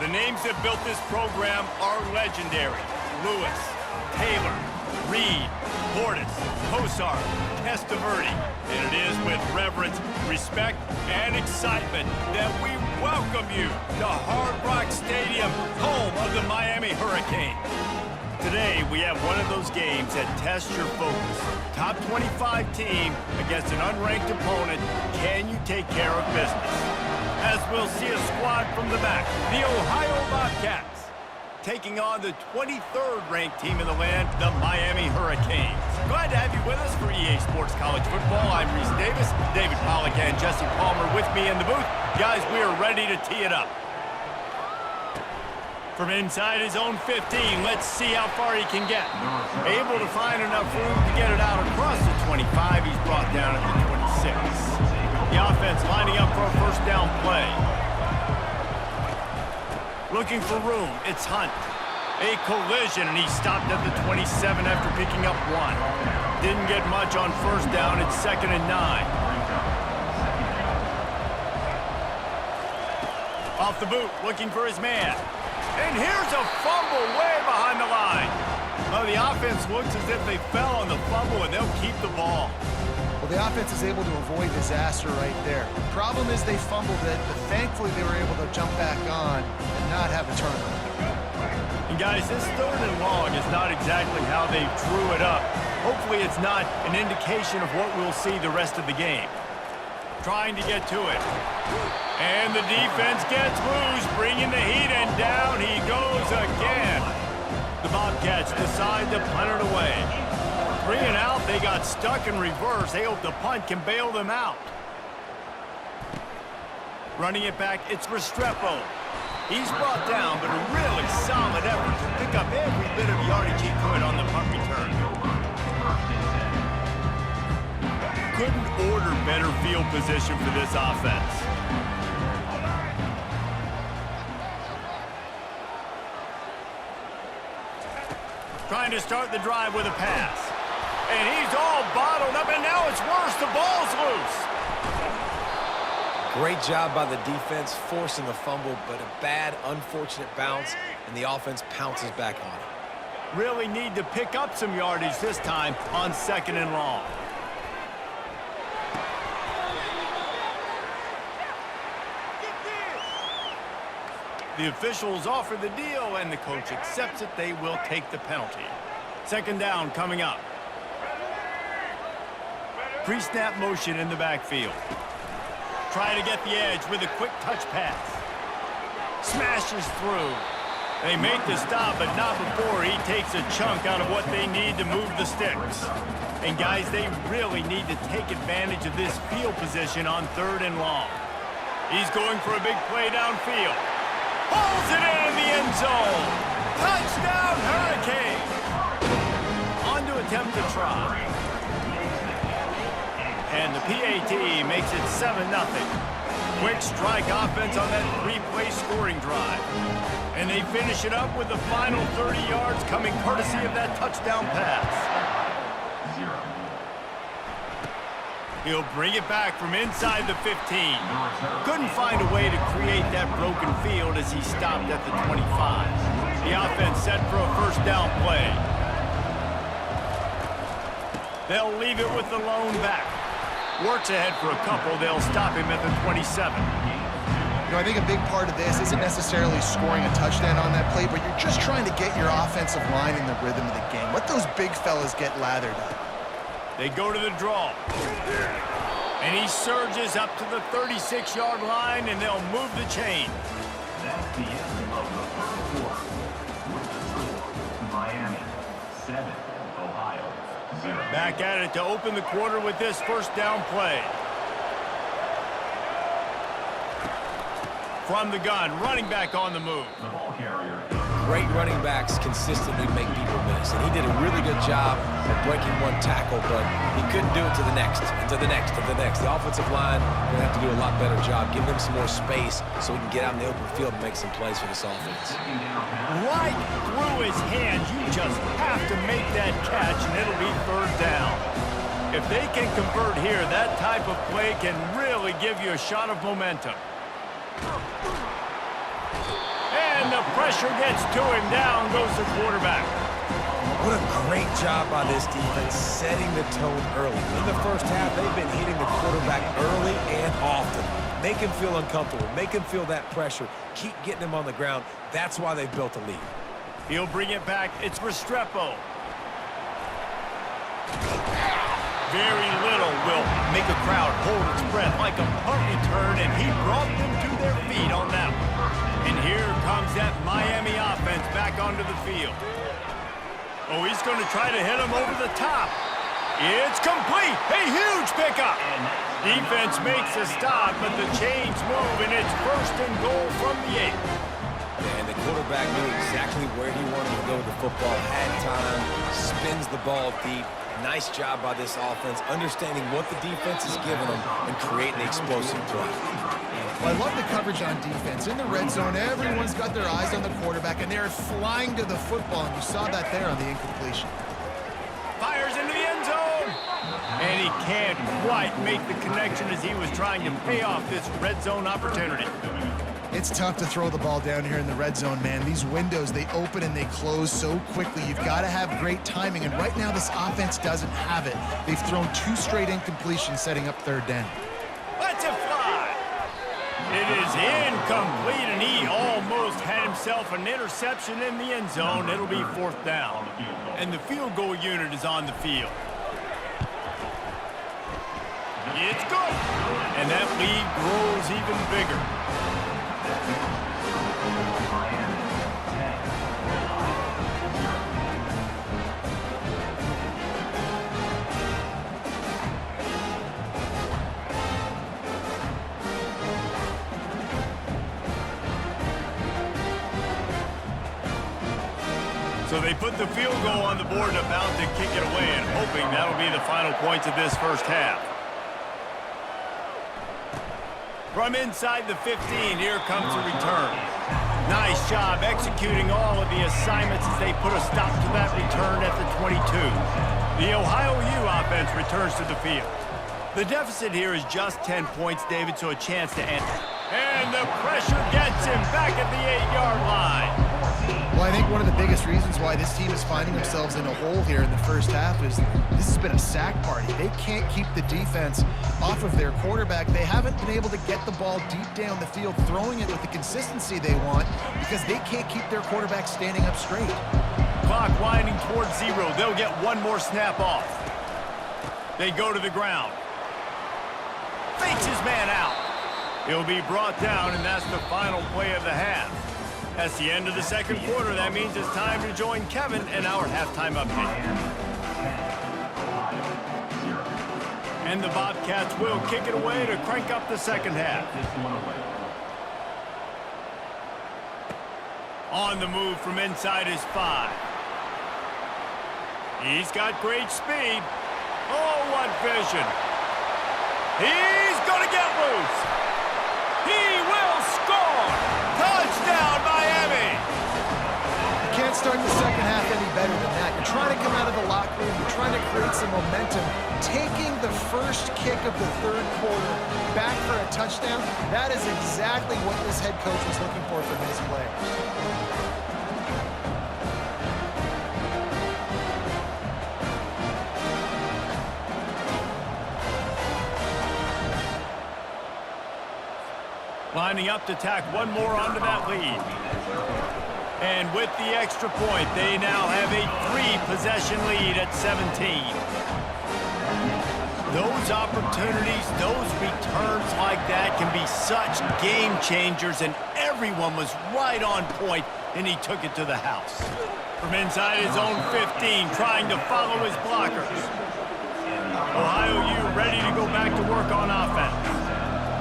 The names that built this program are legendary. Lewis, Taylor, Reed, Portis, Kosar, Testaverde. And it is with reverence, respect, and excitement that we welcome you to Hard Rock Stadium, home of the Miami Hurricanes. Today, we have one of those games that tests your focus. Top 25 team against an unranked opponent. Can you take care of business? As we'll see a squad from the back, the Ohio Bobcats, taking on the 23rd ranked team in the land, the Miami Hurricanes. Glad to have you with us for EA Sports College Football. I'm Reese Davis, David Pollack and Jesse Palmer with me in the booth. Guys, we are ready to tee it up. From inside his own 15, let's see how far he can get. Able to find enough room to get it out across the 25. He's brought down at the 26. The offense lining up for a first down play. Looking for room, it's Hunt. A collision, and he stopped at the 27 after picking up one. Didn't get much on first down, it's 2nd and 9. Off the boot, looking for his man. And here's a fumble way behind the line. Well, the offense looks as if they fell on the fumble, and they'll keep the ball. Well, the offense is able to avoid disaster right there. The problem is they fumbled it, but thankfully they were able to jump back on and not have a turnover. And guys, this 3rd and long is not exactly how they drew it up. Hopefully it's not an indication of what we'll see the rest of the game. Trying to get to it. And the defense gets loose, bringing the heat, and down he goes again. The Bobcats decide to punt it away. 3 and out, they got stuck in reverse. They hope the punt can bail them out. Running it back, it's Restrepo. He's brought down, but a really solid effort to pick up every bit of yardage he could on the punt return. Couldn't order better field position for this offense. Trying to start the drive with a pass. And he's all bottled up, and now it's worse. The ball's loose. Great job by the defense, forcing a fumble, but a bad, unfortunate bounce, and the offense pounces back on it. Really need to pick up some yardage this time on 2nd and long. The officials offer the deal, and the coach accepts it. They will take the penalty. 2nd down coming up. Pre-snap motion in the backfield. Try to get the edge with a quick touch pass. Smashes through. They make the stop, but not before he takes a chunk out of what they need to move the sticks. And guys, they really need to take advantage of this field position on 3rd and long. He's going for a big play downfield. Pulls it in the end zone. Touchdown, Hurricanes. On to attempt to try. And the PAT makes it 7-0. Quick strike offense on that 3-play scoring drive. And they finish it up with the final 30 yards coming courtesy of that touchdown pass. He'll bring it back from inside the 15. Couldn't find a way to create that broken field as he stopped at the 25. The offense set for a first down play. They'll leave it with the lone back. Works ahead for a couple. They'll stop him at the 27. You know, I think a big part of this isn't necessarily scoring a touchdown on that play, but you're just trying to get your offensive line in the rhythm of the game. Let those big fellas get lathered up. They go to the draw. And he surges up to the 36-yard line, and they'll move the chain. That's the end of the first quarter. With the score, Miami 7, Ohio 0. Back at it to open the quarter with this first down play. From the gun, running back on the move. The ball carrier. Great running backs consistently make people miss, and he did a really good job of breaking one tackle, but he couldn't do it to the next, and to the next, and to the next. The offensive line will have to do a lot better job, give them some more space so we can get out in the open field and make some plays for this offense. Right through his hands. You just have to make that catch, and it'll be 3rd down. If they can convert here, that type of play can really give you a shot of momentum. And the pressure gets to him. Down goes the quarterback. What a great job by this defense, setting the tone early. In the first half, they've been hitting the quarterback early and often. Make him feel uncomfortable. Make him feel that pressure. Keep getting him on the ground. That's why they've built a lead. He'll bring it back. It's Restrepo. Very little will make a crowd hold its breath like a punt return, and he brought them to their feet on that one. And here comes that Miami offense back onto the field. Oh, he's going to try to hit him over the top. It's complete. A huge pickup. Defense makes a stop, but the chains move, and it's 1st and goal from the 8. And the quarterback knew exactly where he wanted to go with the football, had time, spins the ball deep. Nice job by this offense, understanding what the defense is giving them and creating the explosive drive. Well, I love the coverage on defense. In the red zone, everyone's got their eyes on the quarterback, and they're flying to the football, and you saw that there on the incompletion. Fires into the end zone. And he can't quite make the connection as he was trying to pay off this red zone opportunity. It's tough to throw the ball down here in the red zone, man. These windows, they open and they close so quickly. You've got to have great timing, and right now this offense doesn't have it. They've thrown 2 straight incompletions, setting up 3rd down. Let's it fly. It is incomplete, and he almost had himself an interception in the end zone. It'll be 4th down, and the field goal unit is on the field. It's good, and that lead grows even bigger. So they put the field goal on the board and about to kick it away, and hoping that'll be the final points of this first half. From inside the 15, here comes a return. Nice job executing all of the assignments as they put a stop to that return at the 22. The Ohio U offense returns to the field. The deficit here is just 10 points, David, so a chance to end. And the pressure gets him back at the 8-yard line. Well, I think one of the biggest reasons why this team is finding themselves in a hole here in the first half is this has been a sack party. They can't keep the defense off of their quarterback. They haven't been able to get the ball deep down the field, throwing it with the consistency they want because they can't keep their quarterback standing up straight. Clock winding towards 0. They'll get one more snap off. They go to the ground. Fakes his man out. He'll be brought down, and that's the final play of the half. That's the end of the 2nd quarter. That means it's time to join Kevin in our halftime update. And the Bobcats will kick it away to crank up the 2nd half. On the move from inside his 5. He's got great speed. Oh, what vision. He's going to get loose. He will score. Touchdown, Miami. You can't start the 2nd half any better than that. You're trying to come out of the locker room. You're trying to create some momentum. Taking the first kick of the 3rd quarter back for a touchdown, that is exactly what this head coach was looking for from his players. Lining up to tack one more onto that lead. And with the extra point, they now have a 3-possession lead at 17. Those opportunities, those returns like that can be such game changers, and everyone was right on point, and he took it to the house. From inside his own 15, trying to follow his blockers. Ohio U ready to go back to work on offense.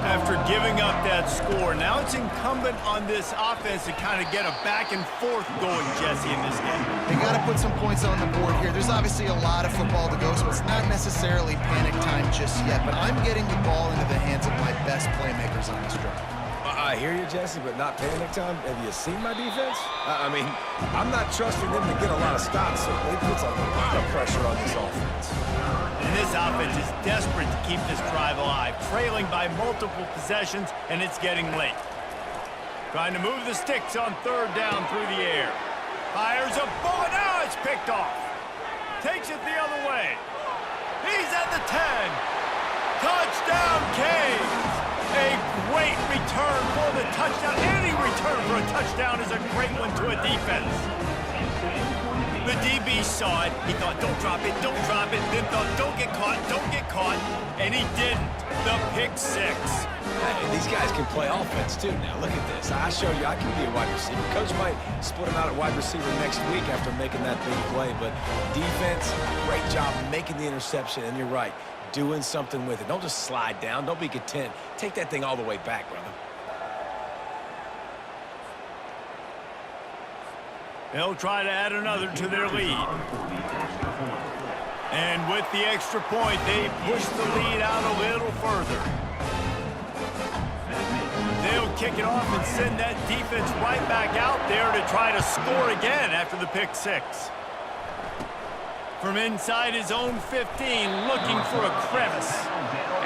After giving up that score, now it's incumbent on this offense to kind of get a back and forth going, Jesse, in this game. They got to put some points on the board here. There's obviously a lot of football to go, so it's not necessarily panic time just yet, but I'm getting the ball into the hands of my best playmakers on this drive. I hear you, Jesse, but not panic time. Have you seen my defense? I mean, I'm not trusting them to get a lot of stops, so it puts a lot of pressure on this offense. And this offense is desperate to keep this drive alive, trailing by multiple possessions, and it's getting late. Trying to move the sticks on third down through the air. Fires a bullet. Now it's picked off. Takes it the other way. He's at the 10. Touchdown, Canes. A great return for the touchdown. Any return for a touchdown is a great one to a defense. The DB saw it. He thought, don't drop it, don't drop it. Then thought, don't get caught. And he didn't. The pick six. Hey, these guys can play offense, too. Now, look at this. I showed you I can be a wide receiver. Coach might split him out at wide receiver next week after making that big play. But defense, great job making the interception. And you're right, doing something with it. Don't just slide down. Don't be content. Take that thing all the way back, brother. They'll try to add another to their lead. And with the extra point, they push the lead out a little further. They'll kick it off and send that defense right back out there to try to score again after the pick six. From inside his own 15, looking for a crevice.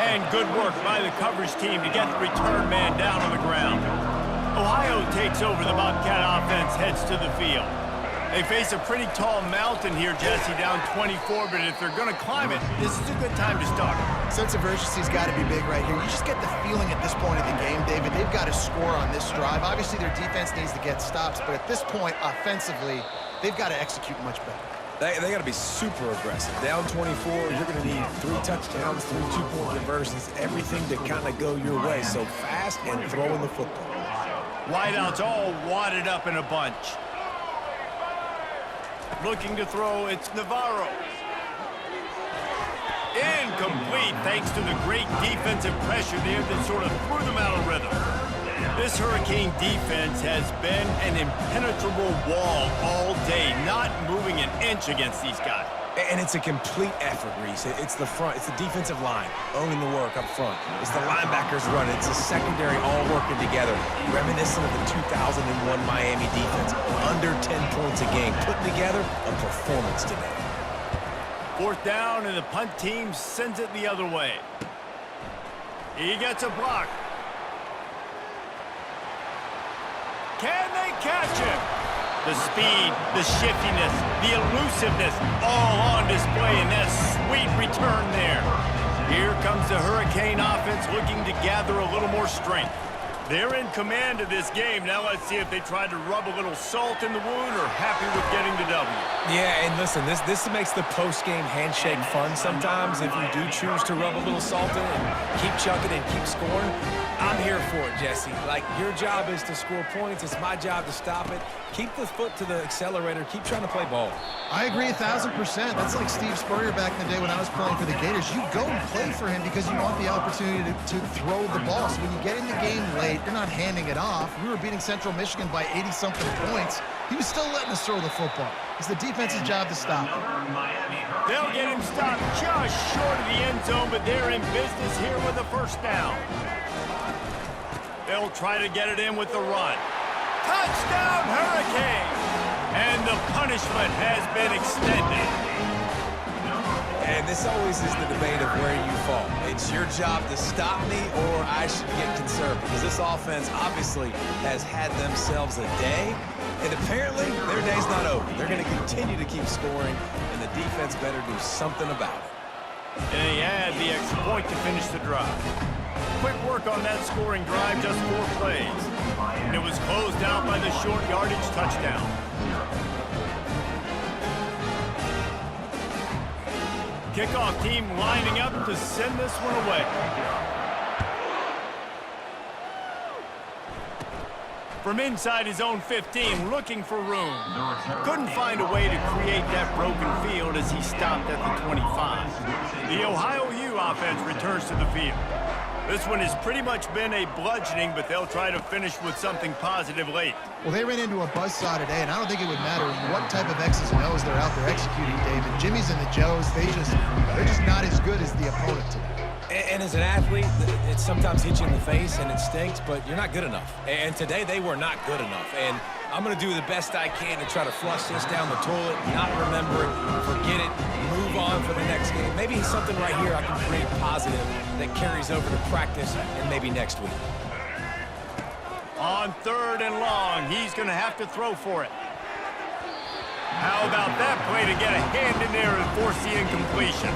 And good work by the coverage team to get the return man down on the ground. Ohio takes over. The Bobcat offense heads to the field. They face a pretty tall mountain here, Jesse, down 24, but if they're going to climb it, this is a good time to start. Sense of urgency's got to be big right here. You just get the feeling at this point of the game, David, they've got to score on this drive. Obviously, their defense needs to get stops, but at this point, offensively, they've got to execute much better. They got to be super aggressive. Down 24, you're going to need 3 touchdowns, 3 two-point conversions, everything to kind of go your way. So fast and throwing the football. Wideouts all wadded up in a bunch. Looking to throw, it's Navarro. Incomplete thanks to the great defensive pressure there that sort of threw them out of rhythm. This Hurricane defense has been an impenetrable wall all day, not moving an inch against these guys. And it's a complete effort, Reese. It's the front. It's the defensive line owning the work up front. It's the linebackers running. It's the secondary all working together, reminiscent of the 2001 Miami defense. Under 10 points a game, putting together a performance today. Fourth down, and the punt team sends it the other way. He gets a block. Can they catch him? The speed, the shiftiness, the elusiveness, all on display in that sweet return there. Here comes the Hurricane offense looking to gather a little more strength. They're in command of this game. Now let's see if they try to rub a little salt in the wound or happy with getting the W. Yeah, and listen, this makes the post-game handshake fun sometimes if you do choose to rub a little salt in and keep chucking and keep scoring. I'm here for it, Jesse. Like, your job is to score points. It's my job to stop it. Keep the foot to the accelerator. Keep trying to play ball. I agree 1,000%. That's like Steve Spurrier back in the day when I was playing for the Gators. You go and play for him because you want the opportunity to throw the ball. So when you get in the game late, you're not handing it off. We were beating Central Michigan by 80-something points. He was still letting us throw the football. It's the defense's job to stop it. They'll get him stopped just short of the end zone, but they're in business here with a first down. They'll try to get it in with the run. Touchdown, Hurricane! And the punishment has been extended. And this always is the debate of where you fall. It's your job to stop me or I should get conservative. Because this offense obviously has had themselves a day. And apparently, their day's not over. They're going to continue to keep scoring, and the defense better do something about it. And they add the extra point to finish the drive. Quick work on that scoring drive, just 4 plays. And it was closed out by the short yardage touchdown. Kickoff team lining up to send this one away. From inside his own 15, looking for room. Couldn't find a way to create that broken field as he stopped at the 25. The Ohio U offense returns to the field. This one has pretty much been a bludgeoning, but they'll try to finish with something positive late. Well, they ran into a buzzsaw today, and I don't think it would matter what type of X's and O's they're out there executing, David. Jimmy's and the Joes, they're just not as good as the opponent today. And as an athlete, it sometimes hits you in the face and it stinks, but you're not good enough. And today they were not good enough. And I'm going to do the best I can to try to flush this down the toilet, not remember it, forget it, move on for the next game. Maybe something right here I can create positive that carries over to practice and maybe next week. On 3rd and long, he's going to have to throw for it. How about that play to get a hand in there and force the incompletion?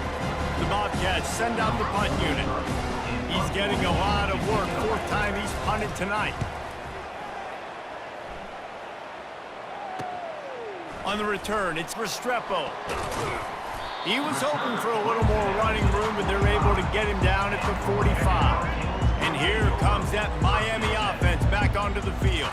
The Bobcats send out the punt unit. He's getting a lot of work. 4th time he's punted tonight. On the return, it's Restrepo. He was hoping for a little more running room, but they're able to get him down at the 45. And here comes that Miami offense back onto the field.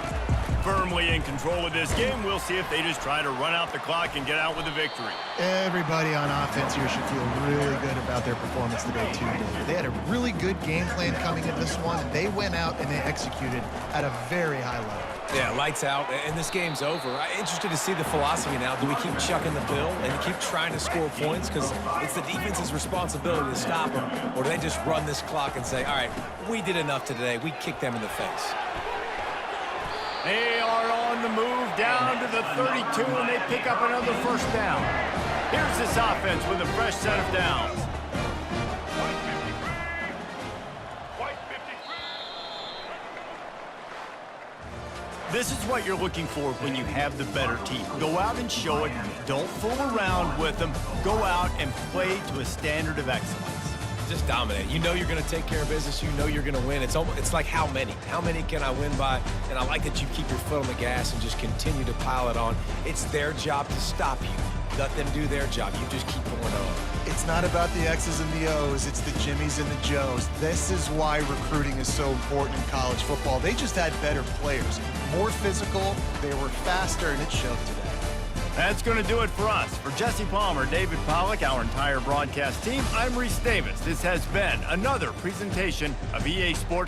Firmly in control of this game. We'll see if they just try to run out the clock and get out with a victory. Everybody on offense here should feel really good about their performance today, too. They had a really good game plan coming in this one, and they went out and they executed at a very high level. Yeah, lights out, and this game's over. I'm interested to see the philosophy now. Do we keep chucking the pill and keep trying to score points? Because it's the defense's responsibility to stop them. Or do they just run this clock and say, all right, we did enough today. We kicked them in the face. They are on the move down to the 32, and they pick up another 1st down. Here's this offense with a fresh set of downs. This is what you're looking for when you have the better team. Go out and show it. Don't fool around with them. Go out and play to a standard of excellence. Just dominate. You know you're going to take care of business. You know you're going to win. It's like how many? How many can I win by? And I like that you keep your foot on the gas and just continue to pile it on. It's their job to stop you. Let them do their job. You just keep going on. It's not about the X's and the O's. It's the Jimmies and the Joes. This is why recruiting is so important in college football. They just had better players, more physical, they were faster, and it showed today. That's going to do it for us. For Jesse Palmer, David Pollack, our entire broadcast team, I'm Reese Davis. This has been another presentation of EA Sports.